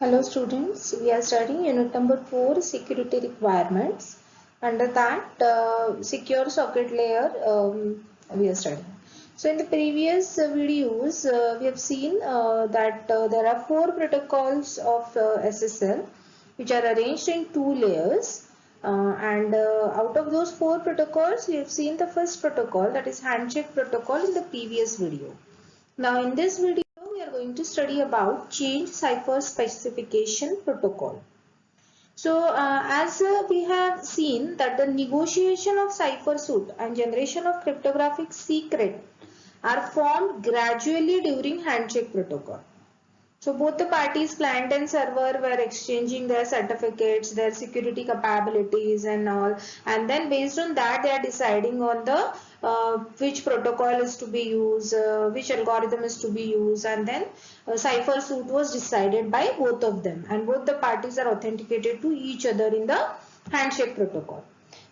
Hello students, we are studying unit number 4 security requirements. Under that secure socket layer we are studying. So in the previous videos we have seen that there are 4 protocols of SSL which are arranged in 2 layers and out of those 4 protocols we have seen the first protocol, that is handshake protocol, in the previous video. Now in this video we are going to study about change cipher specification protocol. So as we have seen that the negotiation of cipher suit and generation of cryptographic secret are formed gradually during handshake protocol. So both the parties, client and server, were exchanging their certificates, their security capabilities and all, and then based on that they are deciding on the which protocol is to be used, which algorithm is to be used, and then cipher suit was decided by both of them, and both the parties are authenticated to each other in the handshake protocol.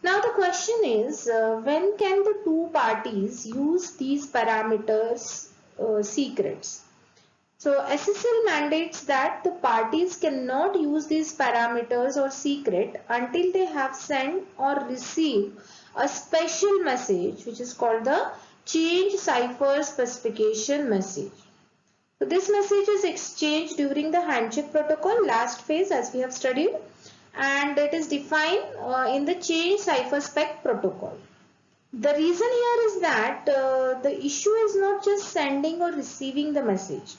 Now the question is, when can the two parties use these parameters secrets? So SSL mandates that the parties cannot use these parameters or secret until they have sent or received a special message which is called the change cipher specification message. So this message is exchanged during the handshake protocol last phase as we have studied, and it is defined in the change cipher spec protocol. The reason here is that the issue is not just sending or receiving the message.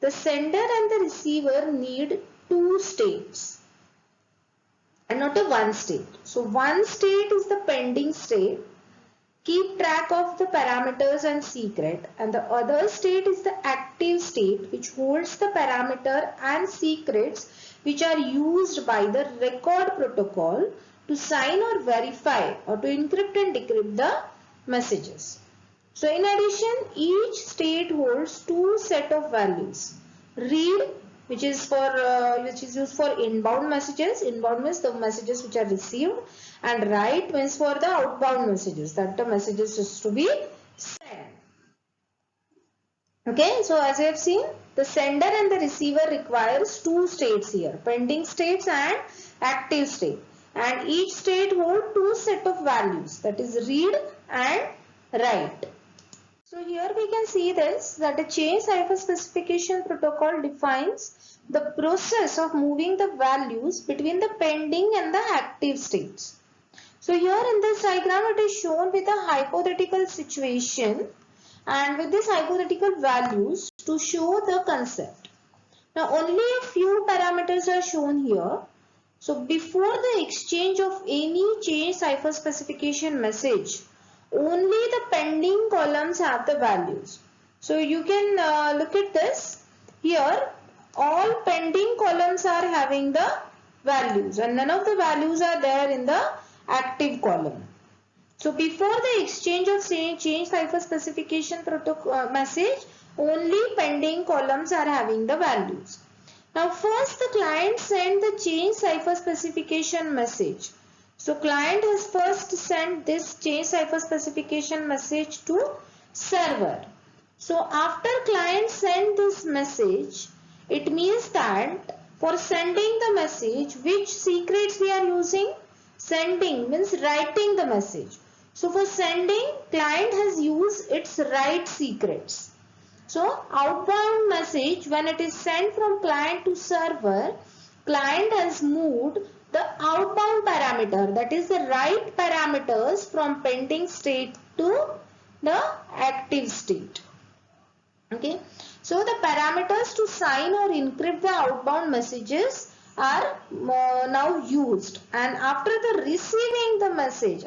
The sender and the receiver need two states and not a one state. So one state is the pending state. Keep track of the parameters and secret, and the other state is the active state which holds the parameter and secrets which are used by the record protocol to sign or verify or to encrypt and decrypt the messages. So in addition, each state holds two set of values. Read, which is used for inbound messages. Inbound means the messages which are received, and write means for the outbound messages, that the messages is to be sent. Okay, so as you have seen, the sender and the receiver requires two states here, pending states and active state, and each state holds two set of values, that is read and write. So here we can see this, that a change cipher specification protocol defines the process of moving the values between the pending and the active states. So here in this diagram it is shown with a hypothetical situation and with these hypothetical values to show the concept. Now only a few parameters are shown here. So before the exchange of any change cipher specification message, only the pending columns have the values. So you can look at this. Here all pending columns are having the values and none of the values are there in the active column. So before the exchange of change cipher specification protocol message, only pending columns are having the values. Now first the client send the change cipher specification message. So client has first sent this change cipher specification message to server. So after client send this message, it means that for sending the message, which secrets we are using? Sending means writing the message. So for sending, client has used its write secrets. So outbound message, when it is sent from client to server, client has moved the outbound parameter, that is the write parameters, from pending state to the active state. Okay, so the parameters to sign or encrypt the outbound messages are now used, and after the receiving the message,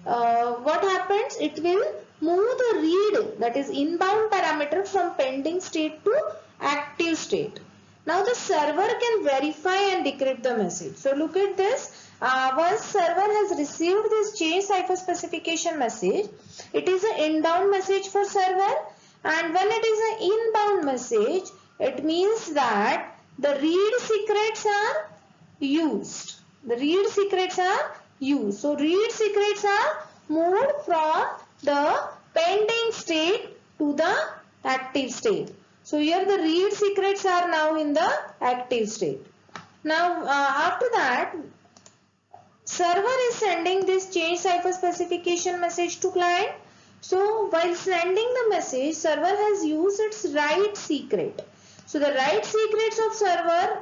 what happens? It will move the read, that is inbound parameter, from pending state to active state. Now the server can verify and decrypt the message. So look at this. Once server has received this change cipher specification message, it is an inbound message for server, and when it is an inbound message, it means that the read secrets are used. The read secrets are used. So read secrets are moved from the pending state to the active state. So here the read secrets are now in the active state. Now after that, server is sending this change cipher specification message to client. So while sending the message, server has used its write secret. So the write secrets of server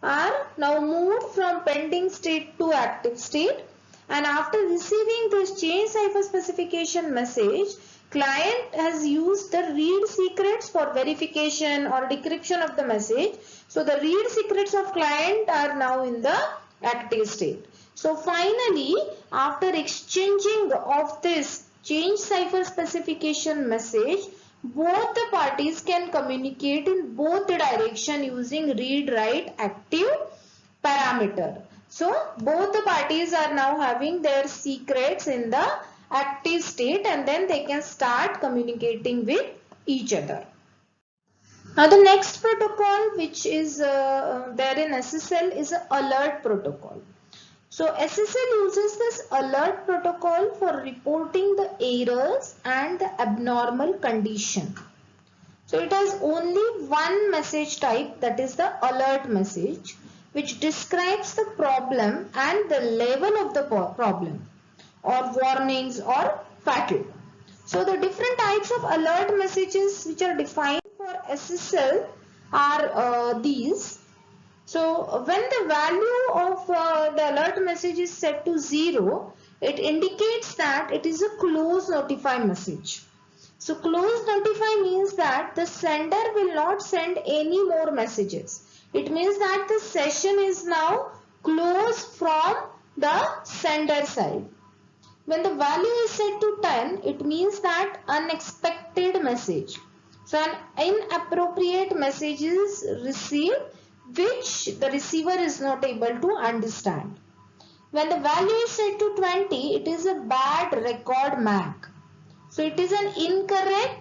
are now moved from pending state to active state, and after receiving this change cipher specification message, client has used the read secrets for verification or decryption of the message. So the read secrets of client are now in the active state. So finally, after exchanging of this change cipher specification message, both the parties can communicate in both the direction using read write active parameter. So both the parties are now having their secrets in the active state, and then they can start communicating with each other. Now the next protocol which is there in SSL is an alert protocol. So SSL uses this alert protocol for reporting the errors and the abnormal condition. So it has only one message type, that is the alert message, which describes the problem and the level of the problem, or warnings or fatigue. So the different types of alert messages which are defined for SSL are these. So when the value of the alert message is set to 0, it indicates that it is a close notify message. So close notify means that the sender will not send any more messages. It means that the session is now closed from the sender side. When the value is set to 10, it means that unexpected message. So an inappropriate message is received which the receiver is not able to understand. When the value is set to 20, it is a bad record MAC. So it is an incorrect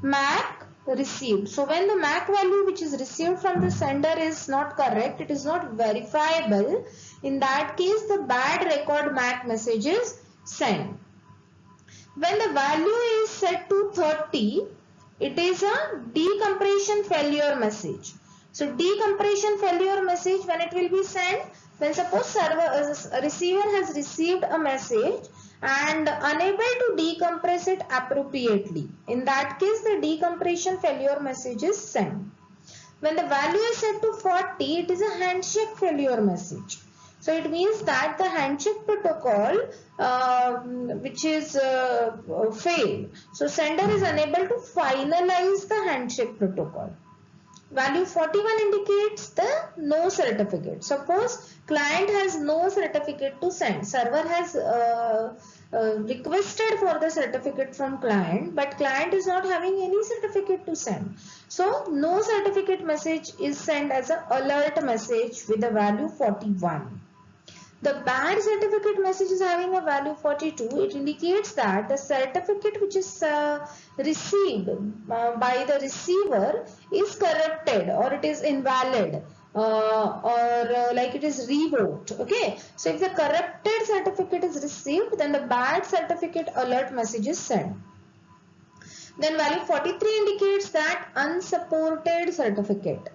MAC received. So when the MAC value which is received from the sender is not correct, it is not verifiable. In that case, the bad record MAC message is sent. When the value is set to 30, it is a decompression failure message. So decompression failure message, when it will be sent, when suppose receiver has received a message and unable to decompress it appropriately. In that case, the decompression failure message is sent. When the value is set to 40, it is a handshake failure message. So it means that the handshake protocol which is failed. So sender is unable to finalize the handshake protocol. Value 41 indicates the no certificate. Suppose client has no certificate to send. Server has requested for the certificate from client, but client is not having any certificate to send. So no certificate message is sent as an alert message with the value 41. The bad certificate message is having a value 42. It indicates that the certificate which is received by the receiver is corrupted, or it is invalid, or like it is revoked. Okay. So if the corrupted certificate is received, then the bad certificate alert message is sent. Then value 43 indicates that unsupported certificate.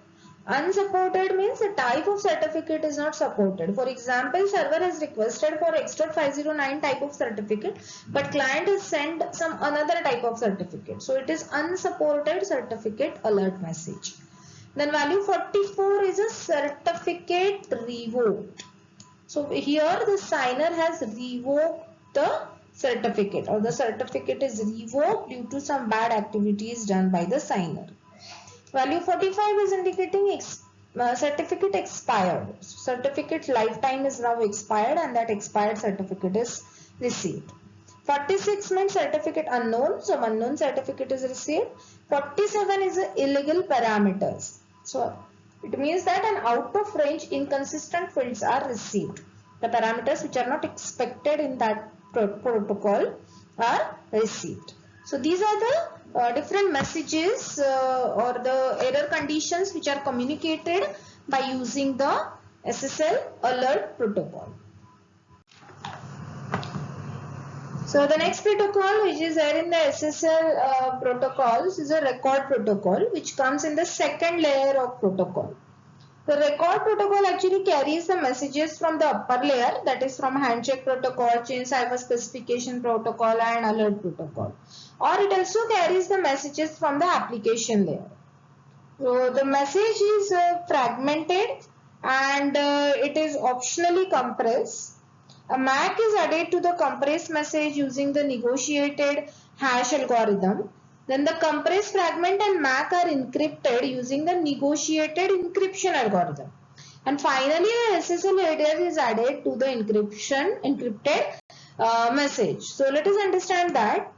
Unsupported means the type of certificate is not supported. For example, server has requested for extra 509 type of certificate, but client has sent some another type of certificate. So it is unsupported certificate alert message. Then value 44 is a certificate revoked. So here the signer has revoked the certificate, or the certificate is revoked due to some bad activities done by the signer. Value 45 is indicating certificate expired. Certificate lifetime is now expired and that expired certificate is received. 46 means certificate unknown, so unknown certificate is received. 47 is illegal parameters. So it means that an out of range inconsistent fields are received. The parameters which are not expected in that protocol are received. So these are the different messages or the error conditions which are communicated by using the SSL alert protocol. So the next protocol which is there in the SSL protocols is a record protocol, which comes in the second layer of protocol. The record protocol actually carries the messages from the upper layer, that is from handshake protocol, chain cipher specification protocol and alert protocol, or it also carries the messages from the application layer. So the message is fragmented and it is optionally compressed. A MAC is added to the compressed message using the negotiated hash algorithm. Then the compressed fragment and MAC are encrypted using the negotiated encryption algorithm. And finally, the SSL header is added to the encrypted message. So let us understand that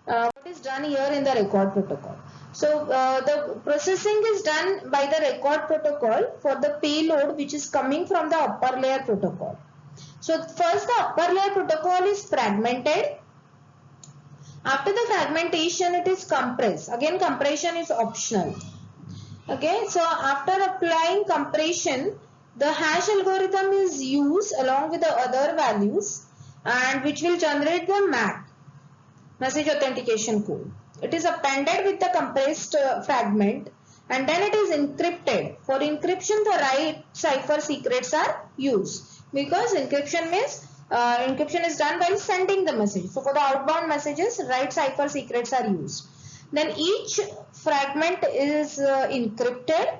what is done here in the record protocol. So the processing is done by the record protocol for the payload which is coming from the upper layer protocol. So first the upper layer protocol is fragmented. After the fragmentation it is compressed. Again compression is optional. Okay, so after applying compression the hash algorithm is used along with the other values and which will generate the MAC, message authentication code. It is appended with the compressed fragment and then it is encrypted. For encryption the right cipher secrets are used, because encryption means encryption is done by sending the message. So for the outbound messages, right cipher secrets are used. Then each fragment is encrypted,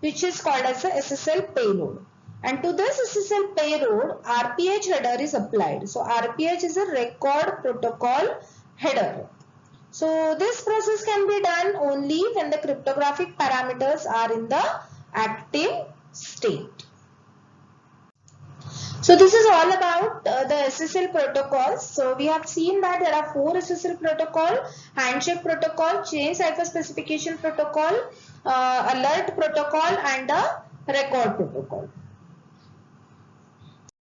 which is called as a SSL payload. And to this SSL payload, RPH header is applied. So RPH is a record protocol header. So this process can be done only when the cryptographic parameters are in the active state. So this is all about the SSL protocols. So we have seen that there are 4 SSL protocol: handshake protocol, chain cipher specification protocol, alert protocol and a record protocol.